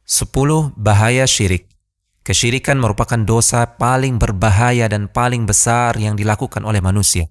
10 bahaya syirik. Kesyirikan merupakan dosa paling berbahaya dan paling besar yang dilakukan oleh manusia.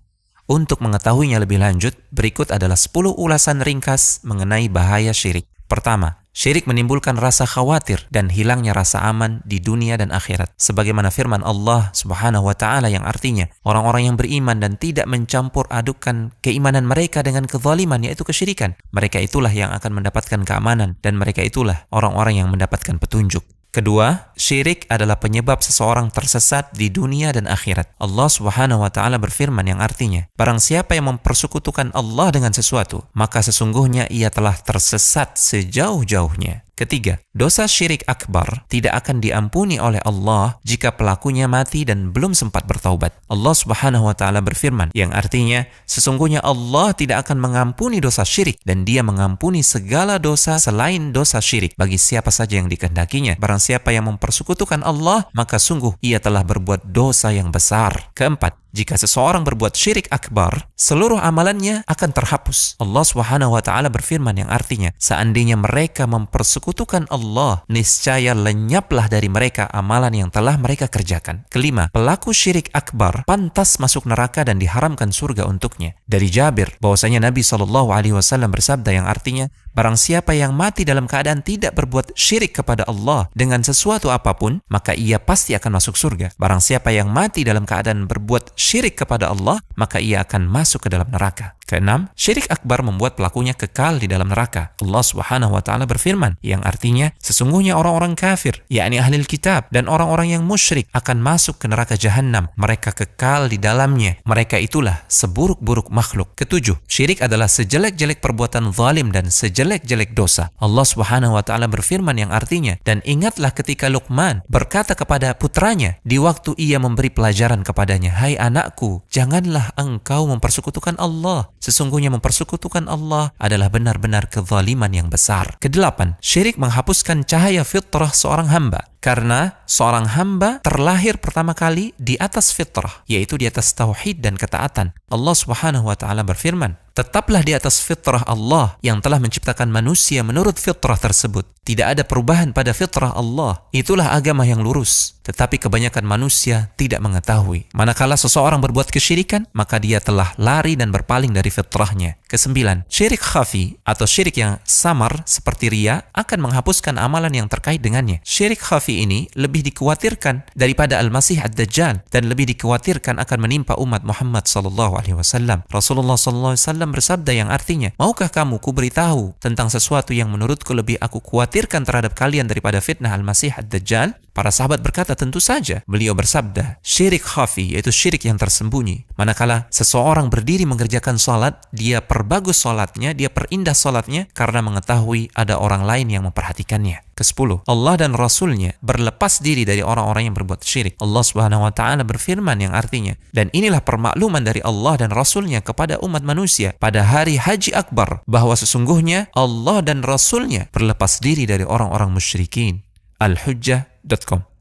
Untuk mengetahuinya lebih lanjut, berikut adalah 10 ulasan ringkas mengenai bahaya syirik. Pertama, syirik menimbulkan rasa khawatir dan hilangnya rasa aman di dunia dan akhirat. Sebagaimana firman Allah Subhanahu wa ta'ala yang artinya, orang-orang yang beriman dan tidak mencampur adukan keimanan mereka dengan kezaliman, yaitu kesyirikan, mereka itulah yang akan mendapatkan keamanan dan mereka itulah orang-orang yang mendapatkan petunjuk. Kedua, syirik adalah penyebab seseorang tersesat di dunia dan akhirat. Allah Subhanahu wa ta'ala berfirman yang artinya, barang siapa yang mempersekutukan Allah dengan sesuatu, maka sesungguhnya ia telah tersesat sejauh-jauhnya. Ketiga, dosa syirik akbar tidak akan diampuni oleh Allah jika pelakunya mati dan belum sempat bertaubat. Allah Subhanahu wa ta'ala berfirman yang artinya, sesungguhnya Allah tidak akan mengampuni dosa syirik dan Dia mengampuni segala dosa selain dosa syirik bagi siapa saja yang dikehendakinya. Barang siapa yang mempersekutukan Allah, maka sungguh ia telah berbuat dosa yang besar. Keempat, jika seseorang berbuat syirik akbar, seluruh amalannya akan terhapus. Allah Subhanahu wa ta'ala berfirman yang artinya, seandainya mereka mempersekutukan Allah, niscaya lenyaplah dari mereka amalan yang telah mereka kerjakan. Kelima, pelaku syirik akbar pantas masuk neraka dan diharamkan surga untuknya. Dari Jabir, bahwasanya Nabi SAW bersabda yang artinya, barang siapa yang mati dalam keadaan tidak berbuat syirik kepada Allah dengan sesuatu apapun, maka ia pasti akan masuk surga. Barang siapa yang mati dalam keadaan berbuat syirik kepada Allah, maka ia akan masuk ke dalam neraka. Keenam, syirik akbar membuat pelakunya kekal di dalam neraka. Allah Subhanahu wa ta'ala berfirman yang artinya, sesungguhnya orang-orang kafir, yakni ahli kitab dan orang-orang yang musyrik akan masuk ke neraka jahanam. Mereka kekal di dalamnya. Mereka itulah seburuk-buruk makhluk. Ketujuh, syirik adalah sejelek-jelek perbuatan zalim dan sejelek-jelek dosa. Allah Subhanahu wa ta'ala berfirman yang artinya, dan ingatlah ketika Luqman berkata kepada putranya di waktu ia memberi pelajaran kepadanya, hai anakku, janganlah engkau mempersekutukan Allah. Sesungguhnya mempersekutukan Allah adalah benar-benar kezaliman yang besar. Kedelapan, syirik menghapuskan cahaya fitrah seorang hamba. Karena seorang hamba terlahir pertama kali di atas fitrah, yaitu di atas tauhid dan ketaatan. Allah Subhanahu wa ta'ala berfirman, tetaplah di atas fitrah Allah yang telah menciptakan manusia menurut fitrah tersebut. Tidak ada perubahan pada fitrah Allah. Itulah agama yang lurus. Tetapi kebanyakan manusia tidak mengetahui. Manakala seseorang berbuat kesyirikan, maka dia telah lari dan berpaling dari fitrahnya. Kesembilan, syirik khafi atau syirik yang samar seperti riya akan menghapuskan amalan yang terkait dengannya. Syirik khafi ini lebih dikhawatirkan daripada Al-Masih Ad-Dajjal dan lebih dikhawatirkan akan menimpa umat Muhammad SAW. Rasulullah SAW bersabda yang artinya, maukah kamu kuberitahu tentang sesuatu yang menurutku lebih aku khawatirkan terhadap kalian daripada fitnah Al-Masih Ad-Dajjal? Para sahabat berkata, tentu saja. Beliau bersabda, syirik khafi, yaitu syirik yang tersembunyi. Manakala seseorang berdiri mengerjakan salat, dia perbagus salatnya, dia perindah salatnya karena mengetahui ada orang lain yang memperhatikannya. Kesepuluh, Allah dan Rasulnya berlepas diri dari orang-orang yang berbuat syirik. Allah Subhanahu wa ta'ala berfirman yang artinya, dan inilah permakluman dari Allah dan Rasulnya kepada umat manusia pada hari Haji Akbar, bahwa sesungguhnya Allah dan Rasulnya berlepas diri dari orang-orang musyrikin. Al-Hujjah.com